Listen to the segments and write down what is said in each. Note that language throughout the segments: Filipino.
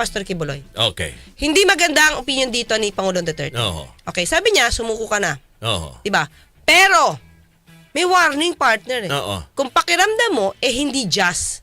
Pastor Kibuloy. Okay. Hindi maganda ang opinion dito ni Pangulong Duterte. Oo. Okay, sabi niya, sumuko ka na. Oo. Diba? Pero, may warning partner eh. Oo. Kung pakiramdam mo, hindi just.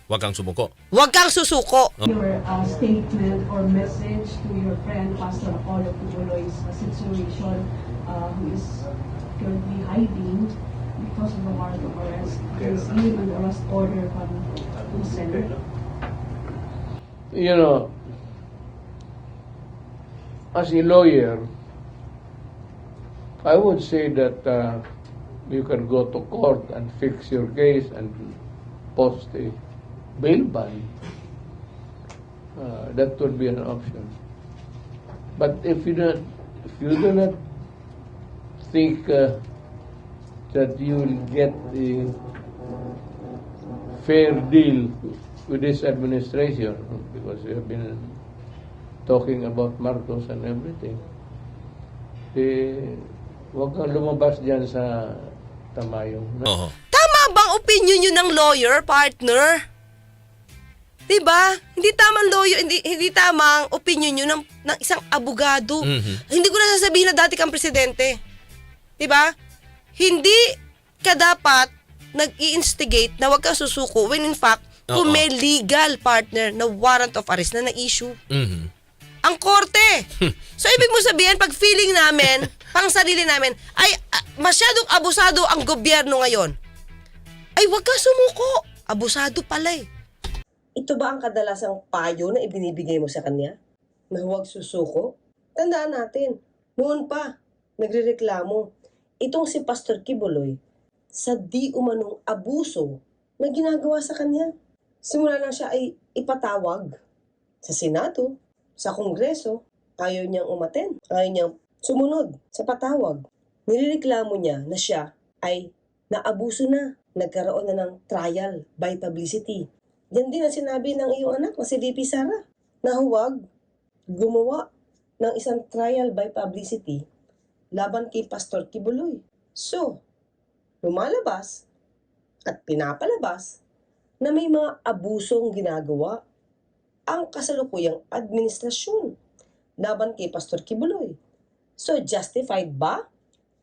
Huwag kang sumuko. Huwag kang susuko. Your statement or message to your friend Pastor Apollo Kibuloy's situation, who is currently hiding because of the warrant of arrest. There's even an arrest order from the Senate. You know, as a lawyer, I would say that you can go to court and fix your case and post a bail bond. That would be an option. But if you do not think that you will get a fair deal with this administration, because we have been talking about Marcos and everything, huwag kang lumabas dyan sa tamayong. Oo. Tama bang opinion yun ng lawyer, partner? Diba? Hindi tamang lawyer, hindi tamang opinion yun ng isang abogado. Hindi ko na sasabihin na dati kang presidente. Diba? Hindi ka dapat nag-i-instigate na huwag kang susuko when in fact, kung may legal partner na warrant of arrest na na-issue. Ang korte. So, ibig mo sabihin, pag feeling namin, pang sarili namin, ay masyadong abusado ang gobyerno ngayon. Ay, huwag kang sumuko. Abusado pala eh. Ito ba ang kadalasang payo na ibinibigay mo sa kanya? Na huwag susuko? Tandaan natin, noon pa, nagrereklamo. Itong si Pastor Kibuloy sa di umanong abuso na ginagawa sa kanya. Simula lang siya ay ipatawag sa Senado, sa Kongreso, ayaw niyang umaten, ayaw niyang sumunod sa patawag. Nirereklamo niya na siya ay naabuso na, nagkaroon na ng trial by publicity. Yan din ang sinabi ng iyong anak na si VP Sara, na huwag gumawa ng isang trial by publicity laban kay Pastor Kibuloy. So, lumalabas at pinapalabas na may mga abusong ginagawa ang kasalukuyang administrasyon laban kay Pastor Kibuloy. So, justified ba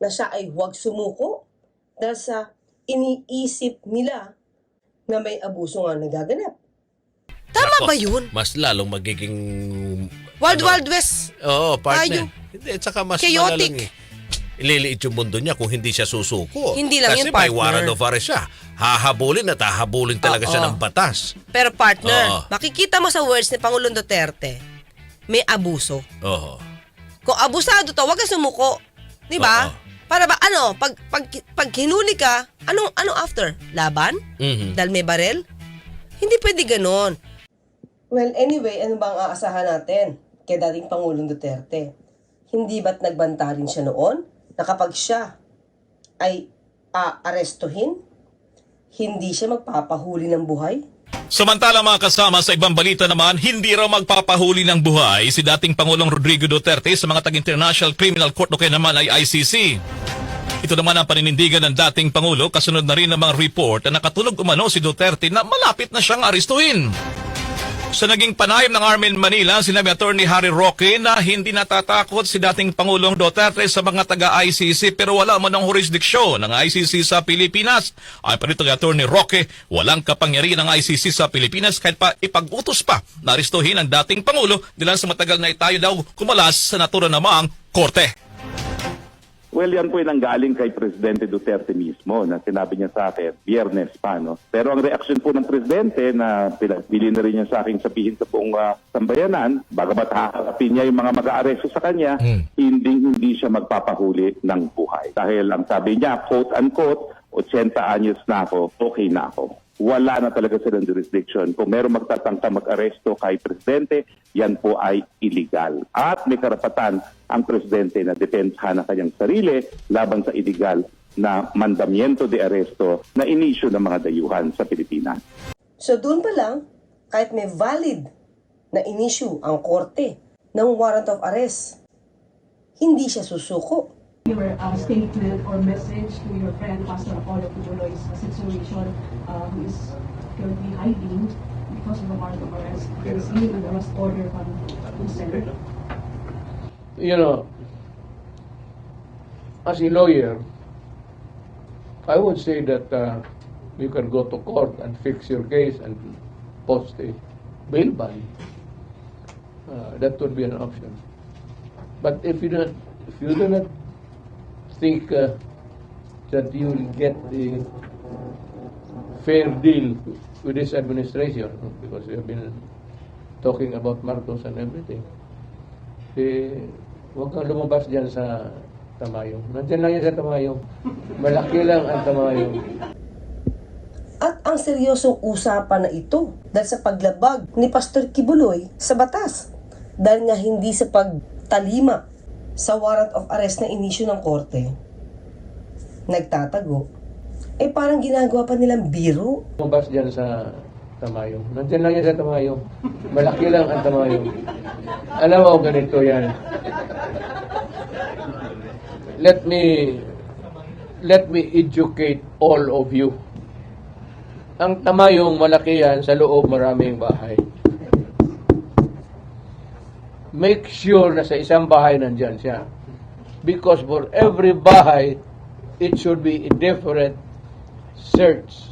na siya ay huwag sumuko dahil sa iniisip nila na may abuso nga nagaganap? Tama ba yun? Mas lalong magiging... Wild West. Oo, partner. Tayo. Hindi, at saka mas Chaotic. malalang ililiit yung mundo niya kung hindi siya susuko. Hindi lang kasi yun, may partner. warrant of arrest siya. Hahabulin at hahabulin talaga siya ng batas. Pero partner, Oo. makikita mo sa words ni Pangulong Duterte, may abuso. Oo. Kung abusado to, wag ka sumuko. Di ba? Oo. Para ba, pag hinuli ka, ano after? Laban? Dahil may barel? Hindi pwede ganon. Well, anyway, ano bang aasahan natin kay dating Pangulong Duterte? Hindi ba't nagbanta rin siya noon na kapag siya ay aarestuhin, hindi siya magpapahuli ng buhay? Samantala mga kasama sa ibang balita naman, hindi raw magpapahuli ng buhay si dating Pangulong Rodrigo Duterte sa mga tag-International Criminal Court o kaya naman ay ICC. Ito naman ang paninindigan ng dating Pangulo kasunod na rin ng mga report na nakatulog umano si Duterte na malapit na siyang arestuhin. Sa naging panayam ng Armin Manila, sinabi Attorney Harry Roque na hindi natatakot si dating Pangulong Duterte sa mga taga-ICC pero wala man ang jurisdiksyon ng ICC sa Pilipinas. Ay pa rito kay Attorney Roque, walang kapangyarihan ng ICC sa Pilipinas kahit pa ipag-utos pa na arestuhin ang dating Pangulo dahil sa matagal na itayo daw kumalas sa natura namang korte. Well, yan po yung nanggaling kay Presidente Duterte mismo na sinabi niya sa akin, Biyernes pa, no? Pero ang reaksyon po ng Presidente na pinapili na rin niya sa akin sabihin sa buong sambayanan, bagamat haharapin niya yung mga mag-aaresto sa kanya, hindi siya magpapahuli ng buhay. Dahil ang sabi niya, quote-unquote, 80 anyos na ako, okay na ako. Wala na talaga silang jurisdiction. Kung meron magtatangka mag-aresto kay Presidente, yan po ay illegal. At may karapatan ang Presidente na depensahan ang kanyang sarili laban sa illegal na mandamiento de aresto na inisyu ng mga dayuhan sa Pilipinas. So doon pa lang, kahit may valid na inisyu ang korte ng warrant of arrest, hindi siya susuko. Your statement or message to your friend Pastor Apollo Kibuloy's situation, who is currently hiding because of the warrant of arrest. He was given the arrest order from the Senate. You know, as a lawyer, I would say that you can go to court and fix your case and post a bail bond. That would be an option. But if you do not think that you will get a fair deal with this administration, because we have been talking about Marcos and everything, huwag kang lumabas dyan sa Tamayong. Nandyan lang yan sa Tamayong. Malaki lang ang Tamayong. At ang seryosong usapan na ito dahil sa paglabag ni Pastor Kibuloy sa batas. Dahil nga hindi sa pagtalima sa warrant of arrest na inisyu ng korte, nagtatago, parang ginagawa pa nilang biro. Lumabas dyan sa Tamayong. Nandyan lang yan sa Tamayong. Malaki lang ang Tamayong. Alam mo, ganito yan. Let me educate all of you. Ang Tamayong malaki yan, sa loob maraming bahay. Make sure na sa isang bahay nandyan siya. Because for every bahay, it should be a different search.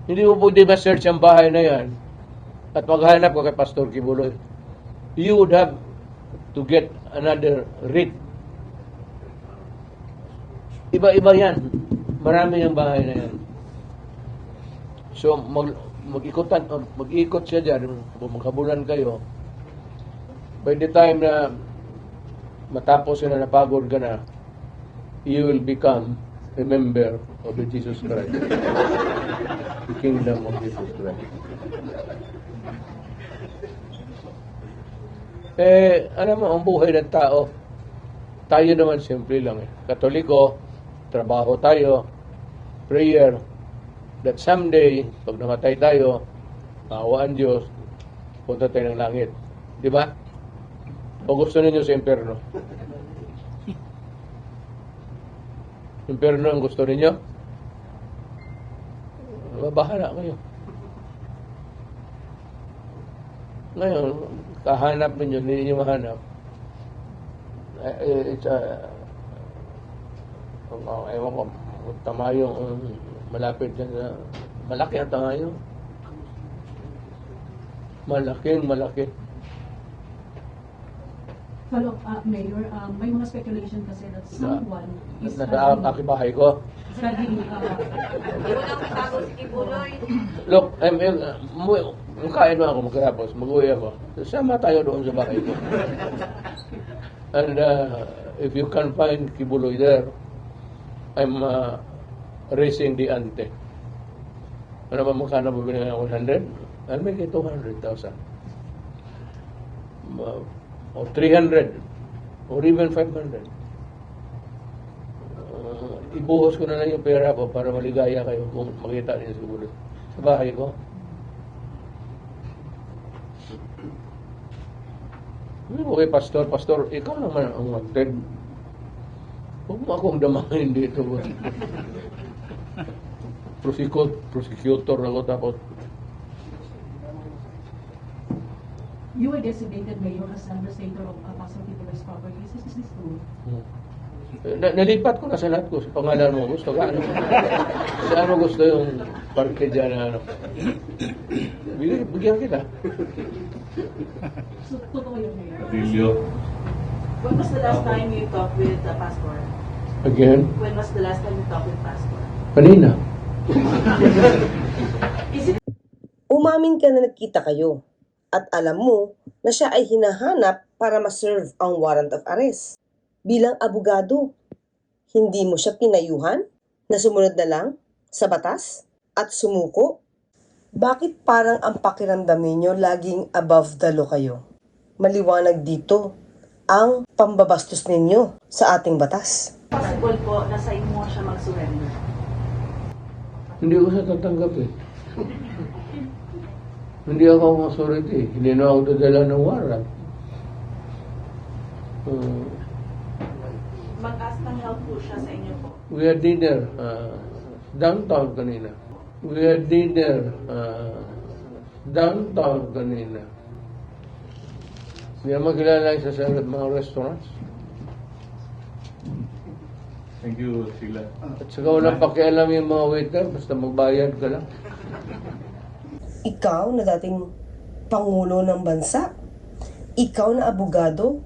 Hindi mo pwede ma-search ang bahay na yan at maghanap ko kay Pastor Kibuloy. You would have to get another writ. Iba-iba yan. Marami yung bahay na yan. So, mag-ikot siya dyan, magkabulan kayo. By the time na matapos na napagod ka na, you will become a member of the Jesus Christ. The kingdom of Jesus Christ. Alam mo, ang buhay ng tao, tayo naman simple lang eh. Katoliko, trabaho tayo, prayer, that someday, pag namatay tayo, maawa ang Diyos, punta tayo ng langit. Di ba? O gusto ninyo sa impyerno? Impyerno ang gusto ninyo? Bahala kayo. Ngayon, kahanap ninyo, hindi ninyo mahanap. Ewan ko, Tamayong malapit dyan sa... Malaki ang Tamayong. Malaki. Follow up, Mayor, may mga speculation kasi that someone is Nasa bahay ko. studying Look, kung kain mo ako magkatapos, mag-uwi ako. Sama tayo doon sa bahay ko. And if you can find Kibuloy there, I'm raising the ante. Ano ba magkano ba binigay ako? 100? I'll make it 200,000. Or 300. Or even 500. Ibuhos ko na lang yung pera ko para maligaya kayo kung makita niyo siguro sa bahay ko. Okay, Pastor, ikaw naman ang wanted. Huwag mo akong damahin dito. Prosecutor ako tapos. You were designated mayor as administrator of Pastor Kibuloy's properties. Is this true? Nalipat ko na sa lahat ko. Sa pangalan mo gusto ka. Saan mo gusto yung parke dyan na ano? Bigyan kita. So, totoo yun, Mayor. When was the last time you talked with the pastor? Again? When was the last time you talked with pastor? Kanina. Umamin ka na nagkita kayo at alam mo na siya ay hinahanap para ma-serve ang warrant of arrest. Bilang abogado, hindi mo siya pinayuhan na sumunod na lang sa batas at sumuko? Bakit parang ang pakiramdam ninyo laging above the law kayo? Maliwanag dito ang pambabastos ninyo sa ating batas. Possible po na sa inyo siya mag-surrender. Hindi ko siya tatanggap eh. Hindi ako authority. Hindi na ako dadala ng warrant. Mag-ask ng help po siya sa inyo po. We had dinner downtown kanina. We had dinner downtown kanina. Hindi naman kilala isa sa mga restaurants. Thank you, Sheila. At saka walang pakialam yung mga waiter, basta magbayad ka lang. Ikaw na dating Pangulo ng bansa, ikaw na abogado,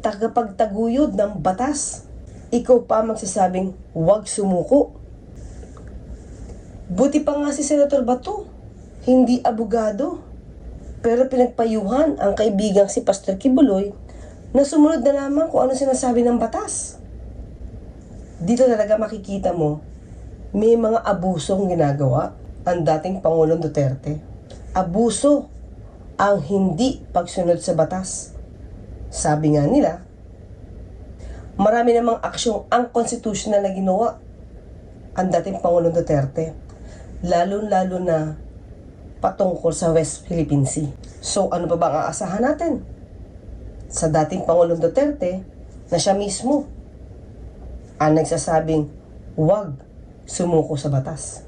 tagapagtaguyod ng batas, ikaw pa magsasabing huwag sumuko. Buti pa nga si Senator Bato, hindi abogado, pero pinagpayuhan ang kaibigang si Pastor Kibuloy na sumunod na lamang kung ano sinasabi ng batas. Dito talaga makikita mo, may mga abusong ginagawa ang dating Pangulong Duterte. Abuso ang hindi pagsunod sa batas. Sabi nga nila, marami namang aksyong unconstitutional na ginawa ang dating Pangulong Duterte, lalo-lalo na patungkol sa West Philippine Sea. So ano pa ba ang aasahan natin? Sa dating Pangulong Duterte na siya mismo ang nagsasabing huwag sumuko sa batas.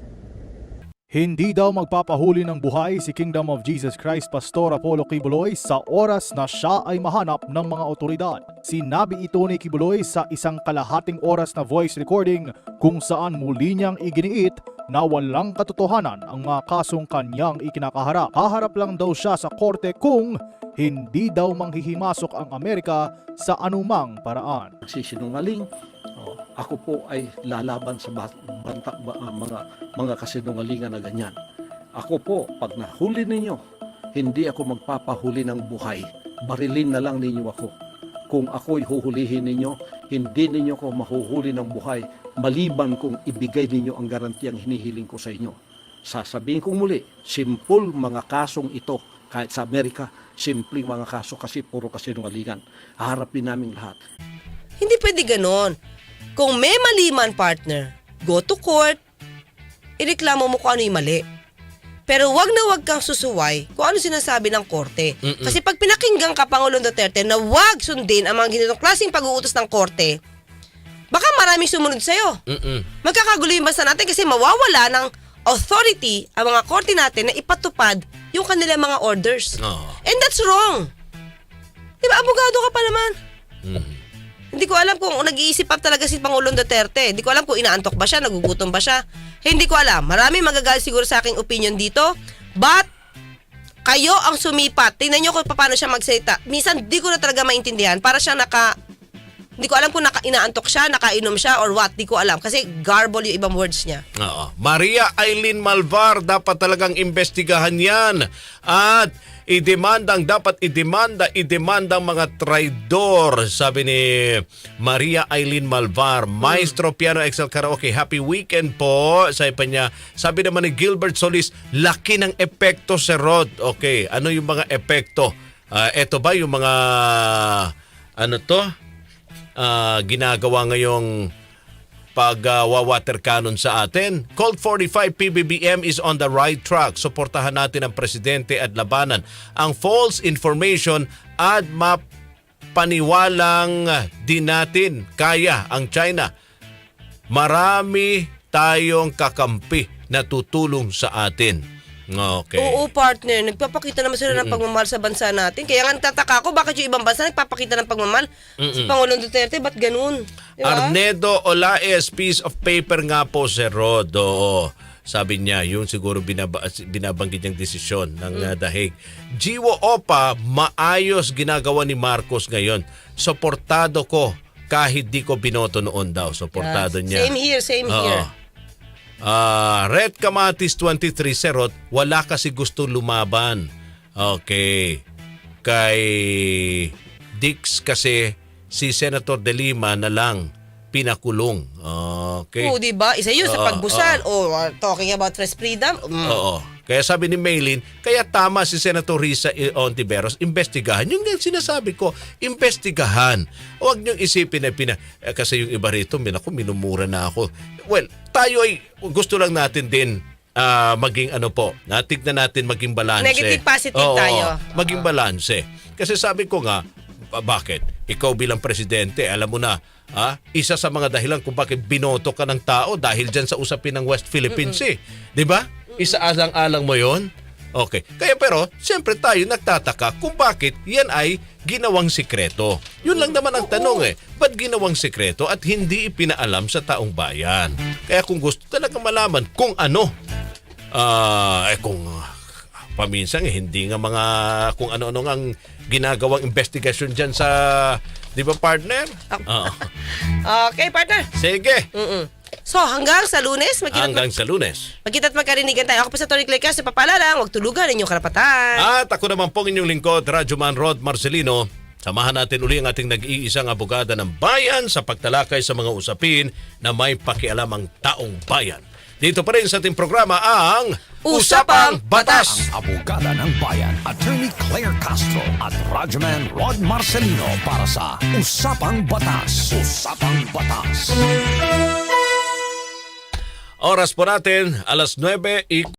Hindi daw magpapahuli ng buhay si Kingdom of Jesus Christ Pastor Apollo Kibuloy sa oras na siya ay mahanap ng mga otoridad. Sinabi ito ni Kibuloy sa isang kalahating oras na voice recording kung saan muli niyang iginiit na walang katotohanan ang mga kasong kanyang ikinakaharap. Haharap lang daw siya sa korte kung hindi daw manghihimasok ang Amerika sa anumang paraan. Sinungaling. Ako po ay lalaban sa mga kasinungalingan na ganyan. Ako po, pag nahuli ninyo, hindi ako magpapahuli ng buhay. Barilin na lang ninyo ako. Kung ako'y huhulihin ninyo, hindi ninyo ako mahuhuli ng buhay maliban kung ibigay ninyo ang garantiyang hinihiling ko sa inyo. Sasabihin kong muli, simple mga kasong ito. Kahit sa Amerika, simpleng mga kaso kasi puro kasinungalingan. Haharapin namin lahat. Hindi pwede ganon. Kung may mali man, partner, go to court, ireklamo mo kung ano yung mali. Pero wag na wag kang susuway kung ano sinasabi ng korte. Kasi pag pinakinggan ka, Pangulong Duterte, na wag sundin ang mga ganitong klaseng pag-uutos ng korte, baka maraming sumunod sa'yo. Magkakagulo yung bansa natin kasi mawawala ng authority ang mga korte natin na ipatupad yung kanilang mga orders. And that's wrong. Diba, abogado ka pa naman. Hindi ko alam kung nag-iisip pa talaga si Pangulong Duterte. Hindi ko alam kung inaantok ba siya, nagugutom ba siya. Hindi ko alam. Marami magagalit siguro sa aking opinion dito. But, kayo ang sumipat. Tingnan nyo kung paano siya magsalita. Minsan, di ko na talaga maintindihan. Para siya hindi ko alam kung inaantok siya, nakainom siya, or what. Di ko alam. Kasi garble yung ibang words niya. Maria Eileen Malvar, dapat talagang investigahan yan. At dapat idemanda ang mga traidor, sabi ni Maria Eileen Malvar. Maestro Piano Excel Karaoke, happy weekend po. Sabi pa niya, sabi naman ni Gilbert Solis, laki ng epekto sa Rod. Okay, ano yung mga epekto? Eto ba yung mga ginagawa ngayong pag-water cannon sa atin? Colt 45 PBBM is on the right track. Suportahan natin ang presidente at labanan ang false information at mapaniwalang din natin kaya ang China. Marami tayong kakampi na tutulong sa atin. Okay. Oo, partner. Nagpapakita naman sila ng pagmamahal sa bansa natin. Kaya nga nagtataka ako, bakit yung ibang bansa nagpapakita ng pagmamahal? Si Pangulong Duterte, ba't ganun? Diba? Arnedo Olaes, piece of paper nga po, Sir Rod. Oo. Sabi niya, yung siguro binabanggit niyang desisyon ng dahig. Jiwo Opa, maayos ginagawa ni Marcos ngayon. Suportado ko kahit di ko binoto noon daw. Suportado niya. Same here. Red Kamatis 23, Serot, wala kasi gusto lumaban. Okay. Kay Dix kasi si Senator De Lima na lang pinakulong. Okay. Oo, diba? Isa yun sa pagbusal. Talking about press freedom. Oo. Kaya sabi ni Maylin, kaya tama si Senator Risa Ontiveros, investigahan. Yung sinasabi ko, investigahan. Huwag niyong isipin na kasi yung iba rito, minumura na ako. Well, tayo ay gusto lang natin din maging tignan natin maging balanse. Negative positive tayo. Maging balanse. Kasi sabi ko nga, bakit? ikaw bilang presidente, alam mo na, isa sa mga dahilan kung bakit binoto ka ng tao dahil dyan sa usapin ng West Philippine Sea. Di ba? Isa-alang-alang mo yon. Okay. Kaya pero, siyempre tayo nagtataka kung bakit yan ay ginawang sikreto. Yun lang naman ang tanong Ba't ginawang sikreto at hindi ipinaalam sa taong bayan? Kaya kung gusto talaga malaman kung ano, kung paminsan hindi nga mga kung ano-ano ang ginagawang investigasyon dyan sa, di ba partner? Okay, partner. Sige. So, hanggang sa Lunes, Hanggang sa Lunes. magkita't magkarinigan tayo. Ako po sa Tony Clay Castro, papalalang, huwag tulugan inyong karapatan. At ako naman pong inyong lingkod, Radyoman Rod Marcelino. Samahan natin uli ang ating nag-iisang abogada ng bayan sa pagtalakay sa mga usapin na may pakialam ang taong bayan. Dito pa rin sa ating programa ang Usapang Batas. Abogada ng Bayan, Attorney Claire Castro at Radyoman Rod Marcelino para sa Usapang Batas. Usapang Batas. Oras po natin, 9:00.